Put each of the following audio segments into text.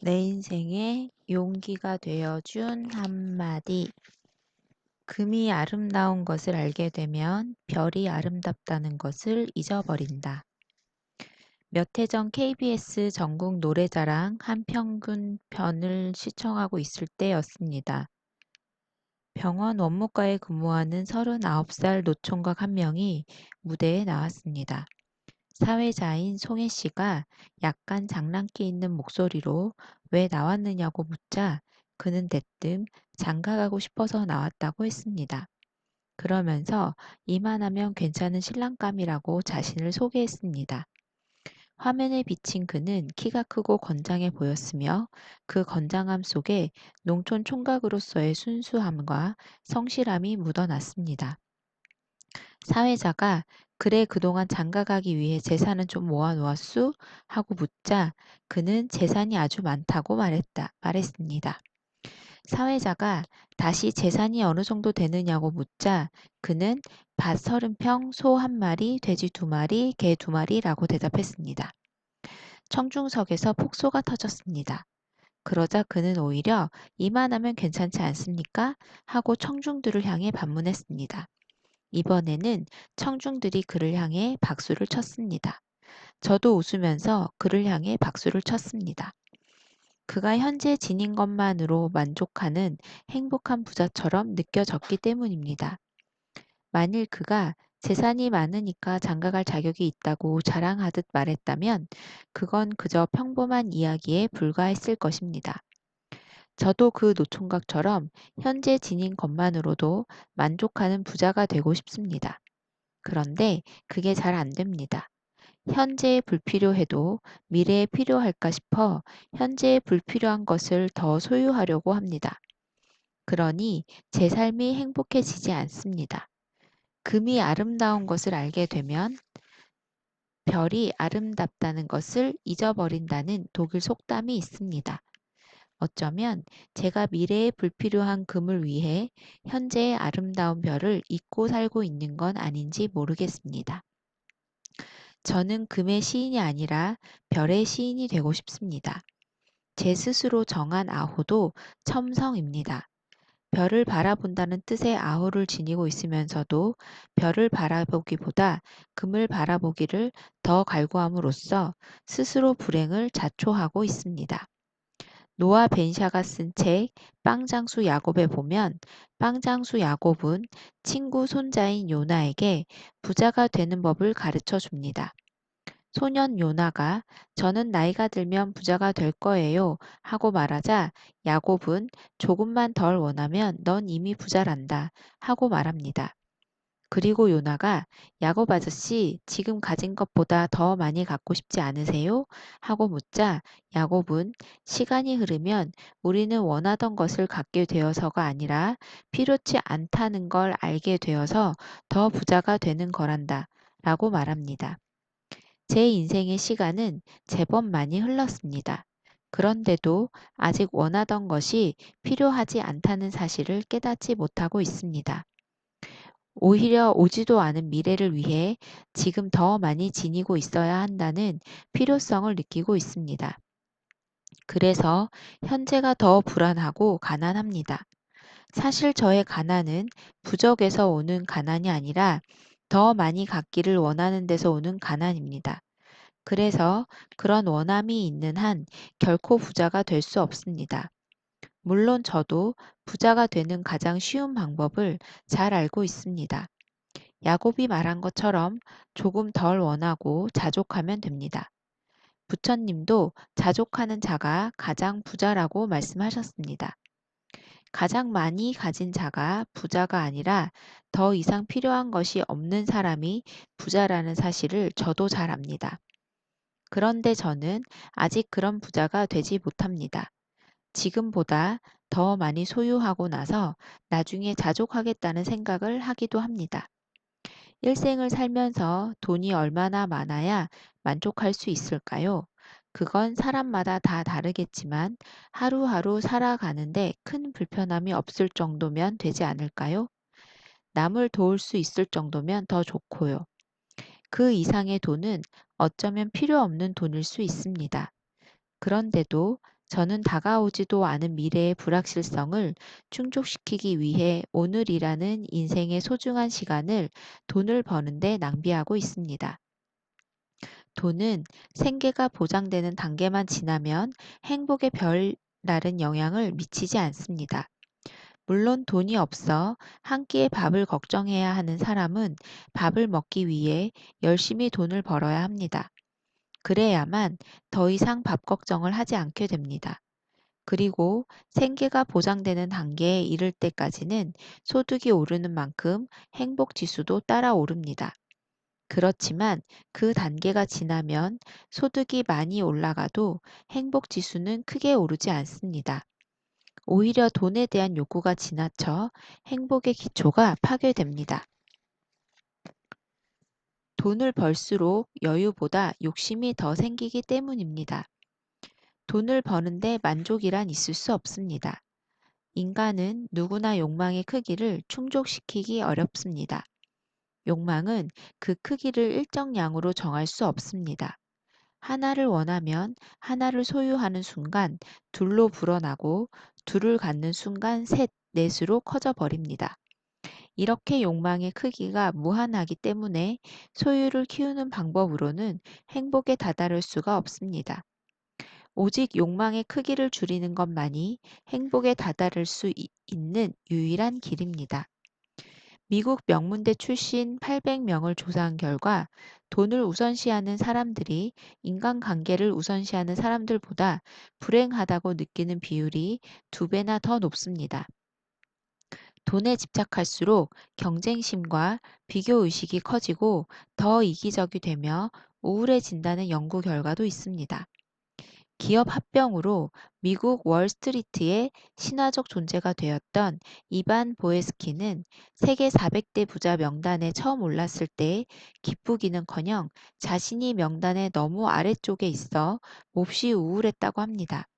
내 인생에 용기가 되어준 한마디. 금이 아름다운 것을 알게 되면 별이 아름답다는 것을 잊어버린다. 몇 해 전 KBS 전국 노래자랑 한평균 편을 시청하고 있을 때였습니다. 병원 원무과에 근무하는 39살 노총각 한 명이 무대에 나왔습니다. 사회자인 송혜 씨가 약간 장난기 있는 목소리로 왜 나왔느냐고 묻자 그는 대뜸 장가가고 싶어서 나왔다고 했습니다. 그러면서 이만하면 괜찮은 신랑감이라고 자신을 소개했습니다. 화면에 비친 그는 키가 크고 건장해 보였으며 그 건장함 속에 농촌 총각으로서의 순수함과 성실함이 묻어났습니다. 사회자가 그래 그동안 장가가기 위해 재산은 좀 모아놓았수? 하고 묻자 그는 재산이 아주 많다고 말했습니다. 사회자가 다시 재산이 어느 정도 되느냐고 묻자 그는 밭 30평, 소 1마리, 돼지 2마리, 개 2마리라고 대답했습니다. 청중석에서 폭소가 터졌습니다. 그러자 그는 오히려 이만하면 괜찮지 않습니까? 하고 청중들을 향해 반문했습니다. 이번에는 청중들이 그를 향해 박수를 쳤습니다. 저도 웃으면서 그를 향해 박수를 쳤습니다. 그가 현재 지닌 것만으로 만족하는 행복한 부자처럼 느껴졌기 때문입니다. 만일 그가 재산이 많으니까 장가갈 자격이 있다고 자랑하듯 말했다면 그건 그저 평범한 이야기에 불과했을 것입니다. 저도 그 노총각처럼 현재 지닌 것만으로도 만족하는 부자가 되고 싶습니다. 그런데 그게 잘 안 됩니다. 현재에 불필요해도 미래에 필요할까 싶어 현재에 불필요한 것을 더 소유하려고 합니다. 그러니 제 삶이 행복해지지 않습니다. 금이 아름다운 것을 알게 되면 별이 아름답다는 것을 잊어버린다는 독일 속담이 있습니다. 어쩌면 제가 미래에 불필요한 금을 위해 현재의 아름다운 별을 잊고 살고 있는 건 아닌지 모르겠습니다. 저는 금의 시인이 아니라 별의 시인이 되고 싶습니다. 제 스스로 정한 아호도 첨성입니다. 별을 바라본다는 뜻의 아호를 지니고 있으면서도 별을 바라보기보다 금을 바라보기를 더 갈구함으로써 스스로 불행을 자초하고 있습니다. 노아 벤샤가 쓴 책 빵장수 야곱에 보면 빵장수 야곱은 친구 손자인 요나에게 부자가 되는 법을 가르쳐 줍니다. 소년 요나가 저는 나이가 들면 부자가 될 거예요 하고 말하자 야곱은 조금만 덜 원하면 넌 이미 부자란다 하고 말합니다. 그리고 요나가 야곱 아저씨 지금 가진 것보다 더 많이 갖고 싶지 않으세요? 하고 묻자 야곱은 시간이 흐르면 우리는 원하던 것을 갖게 되어서가 아니라 필요치 않다는 걸 알게 되어서 더 부자가 되는 거란다 라고 말합니다. 제 인생의 시간은 제법 많이 흘렀습니다. 그런데도 아직 원하던 것이 필요하지 않다는 사실을 깨닫지 못하고 있습니다. 오히려 오지도 않은 미래를 위해 지금 더 많이 지니고 있어야 한다는 필요성을 느끼고 있습니다. 그래서 현재가 더 불안하고 가난합니다. 사실 저의 가난은 부족에서 오는 가난이 아니라 더 많이 갖기를 원하는 데서 오는 가난입니다. 그래서 그런 원함이 있는 한 결코 부자가 될 수 없습니다. 물론 저도 부자가 되는 가장 쉬운 방법을 잘 알고 있습니다. 야곱이 말한 것처럼 조금 덜 원하고 자족하면 됩니다. 부처님도 자족하는 자가 가장 부자라고 말씀하셨습니다. 가장 많이 가진 자가 부자가 아니라 더 이상 필요한 것이 없는 사람이 부자라는 사실을 저도 잘 압니다. 그런데 저는 아직 그런 부자가 되지 못합니다. 지금보다 더 많이 소유하고 나서 나중에 자족하겠다는 생각을 하기도 합니다. 일생을 살면서 돈이 얼마나 많아야 만족할 수 있을까요? 그건 사람마다 다 다르겠지만 하루하루 살아가는데 큰 불편함이 없을 정도면 되지 않을까요? 남을 도울 수 있을 정도면 더 좋고요. 그 이상의 돈은 어쩌면 필요 없는 돈일 수 있습니다. 그런데도 저는 다가오지도 않은 미래의 불확실성을 충족시키기 위해 오늘이라는 인생의 소중한 시간을 돈을 버는데 낭비하고 있습니다. 돈은 생계가 보장되는 단계만 지나면 행복에 별다른 영향을 미치지 않습니다. 물론 돈이 없어 한 끼의 밥을 걱정해야 하는 사람은 밥을 먹기 위해 열심히 돈을 벌어야 합니다. 그래야만 더 이상 밥 걱정을 하지 않게 됩니다. 그리고 생계가 보장되는 단계에 이를 때까지는 소득이 오르는 만큼 행복 지수도 따라 오릅니다. 그렇지만 그 단계가 지나면 소득이 많이 올라가도 행복 지수는 크게 오르지 않습니다. 오히려 돈에 대한 욕구가 지나쳐 행복의 기초가 파괴됩니다. 돈을 벌수록 여유보다 욕심이 더 생기기 때문입니다. 돈을 버는데 만족이란 있을 수 없습니다. 인간은 누구나 욕망의 크기를 충족시키기 어렵습니다. 욕망은 그 크기를 일정량으로 정할 수 없습니다. 하나를 원하면 하나를 소유하는 순간 둘로 불어나고 둘을 갖는 순간 셋, 넷으로 커져 버립니다. 이렇게 욕망의 크기가 무한하기 때문에 소유를 키우는 방법으로는 행복에 다다를 수가 없습니다. 오직 욕망의 크기를 줄이는 것만이 행복에 다다를 수 있는 유일한 길입니다. 미국 명문대 출신 800명을 조사한 결과 돈을 우선시하는 사람들이 인간관계를 우선시하는 사람들보다 불행하다고 느끼는 비율이 2배나 더 높습니다. 돈에 집착할수록 경쟁심과 비교의식이 커지고 더 이기적이 되며 우울해진다는 연구 결과도 있습니다. 기업 합병으로 미국 월스트리트의 신화적 존재가 되었던 이반 보에스키는 세계 400대 부자 명단에 처음 올랐을 때 기쁘기는커녕 자신이 명단의 너무 아래쪽에 있어 몹시 우울했다고 합니다.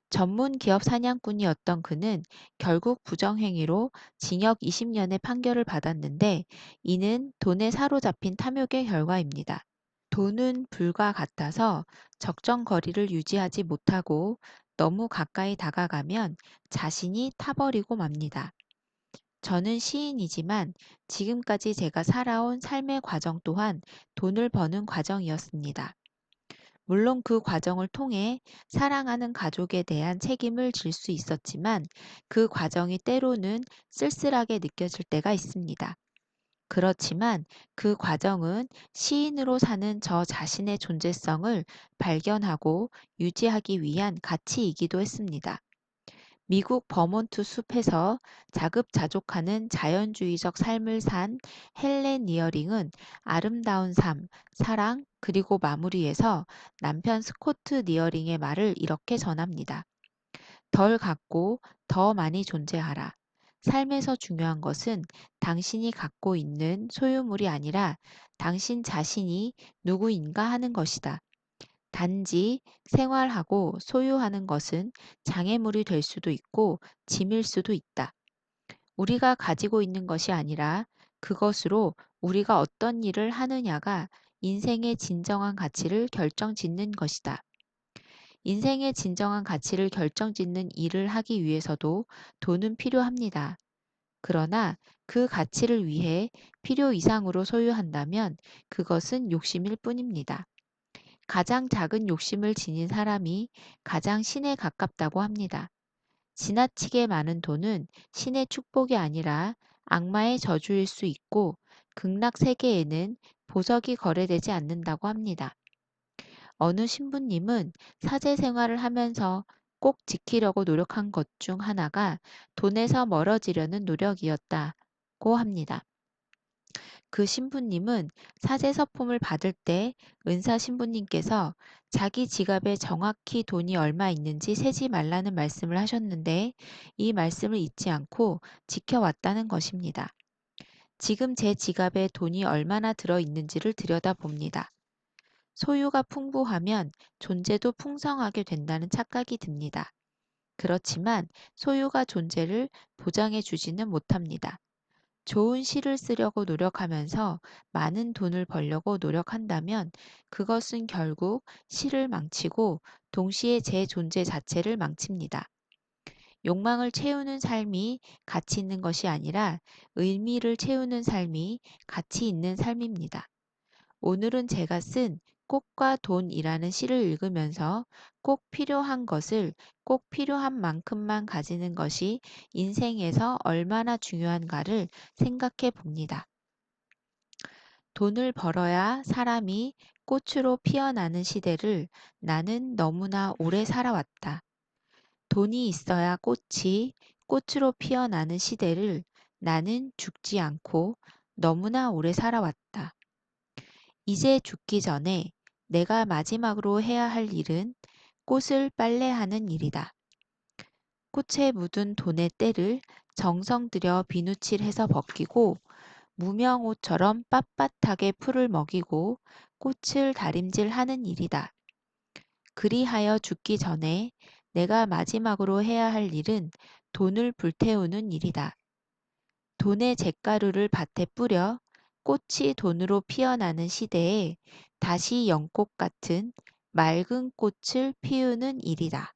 전문 기업 사냥꾼이었던 그는 결국 부정행위로 징역 20년의 판결을 받았는데 이는 돈에 사로잡힌 탐욕의 결과입니다. 돈은 불과 같아서 적정 거리를 유지하지 못하고 너무 가까이 다가가면 자신이 타버리고 맙니다. 저는 시인이지만 지금까지 제가 살아온 삶의 과정 또한 돈을 버는 과정이었습니다. 물론 그 과정을 통해 사랑하는 가족에 대한 책임을 질 수 있었지만 그 과정이 때로는 쓸쓸하게 느껴질 때가 있습니다. 그렇지만 그 과정은 시인으로 사는 저 자신의 존재성을 발견하고 유지하기 위한 가치이기도 했습니다. 미국 버몬트 숲에서 자급자족하는 자연주의적 삶을 산 헬렌 니어링은 아름다운 삶, 사랑, 그리고 마무리에서 남편 스코트 니어링의 말을 이렇게 전합니다. 덜 갖고 더 많이 존재하라. 삶에서 중요한 것은 당신이 갖고 있는 소유물이 아니라 당신 자신이 누구인가 하는 것이다. 단지 생활하고 소유하는 것은 장애물이 될 수도 있고 짐일 수도 있다. 우리가 가지고 있는 것이 아니라 그것으로 우리가 어떤 일을 하느냐가 인생의 진정한 가치를 결정짓는 것이다. 인생의 진정한 가치를 결정짓는 일을 하기 위해서도 돈은 필요합니다. 그러나 그 가치를 위해 필요 이상으로 소유한다면 그것은 욕심일 뿐입니다. 가장 작은 욕심을 지닌 사람이 가장 신에 가깝다고 합니다. 지나치게 많은 돈은 신의 축복이 아니라 악마의 저주일 수 있고 극락 세계에는 보석이 거래되지 않는다고 합니다. 어느 신부님은 사제 생활을 하면서 꼭 지키려고 노력한 것 중 하나가 돈에서 멀어지려는 노력이었다고 합니다. 그 신부님은 사제 서품을 받을 때 은사 신부님께서 자기 지갑에 정확히 돈이 얼마 있는지 세지 말라는 말씀을 하셨는데 이 말씀을 잊지 않고 지켜왔다는 것입니다. 지금 제 지갑에 돈이 얼마나 들어 있는지를 들여다봅니다. 소유가 풍부하면 존재도 풍성하게 된다는 착각이 듭니다. 그렇지만 소유가 존재를 보장해 주지는 못합니다. 좋은 시를 쓰려고 노력하면서 많은 돈을 벌려고 노력한다면 그것은 결국 시를 망치고 동시에 제 존재 자체를 망칩니다. 욕망을 채우는 삶이 가치 있는 것이 아니라 의미를 채우는 삶이 가치 있는 삶입니다. 오늘은 제가 쓴 꽃과 돈이라는 시를 읽으면서 꼭 필요한 것을 꼭 필요한 만큼만 가지는 것이 인생에서 얼마나 중요한가를 생각해 봅니다. 돈을 벌어야 사람이 꽃으로 피어나는 시대를 나는 너무나 오래 살아왔다. 돈이 있어야 꽃이 꽃으로 피어나는 시대를 나는 죽지 않고 너무나 오래 살아왔다. 이제 죽기 전에 내가 마지막으로 해야 할 일은 꽃을 빨래하는 일이다. 꽃에 묻은 돈의 때를 정성 들여 비누칠해서 벗기고 무명옷처럼 빳빳하게 풀을 먹이고 꽃을 다림질하는 일이다. 그리하여 죽기 전에 내가 마지막으로 해야 할 일은 돈을 불태우는 일이다. 돈의 잿가루를 밭에 뿌려 꽃이 돈으로 피어나는 시대에 다시 연꽃 같은 맑은 꽃을 피우는 일이다.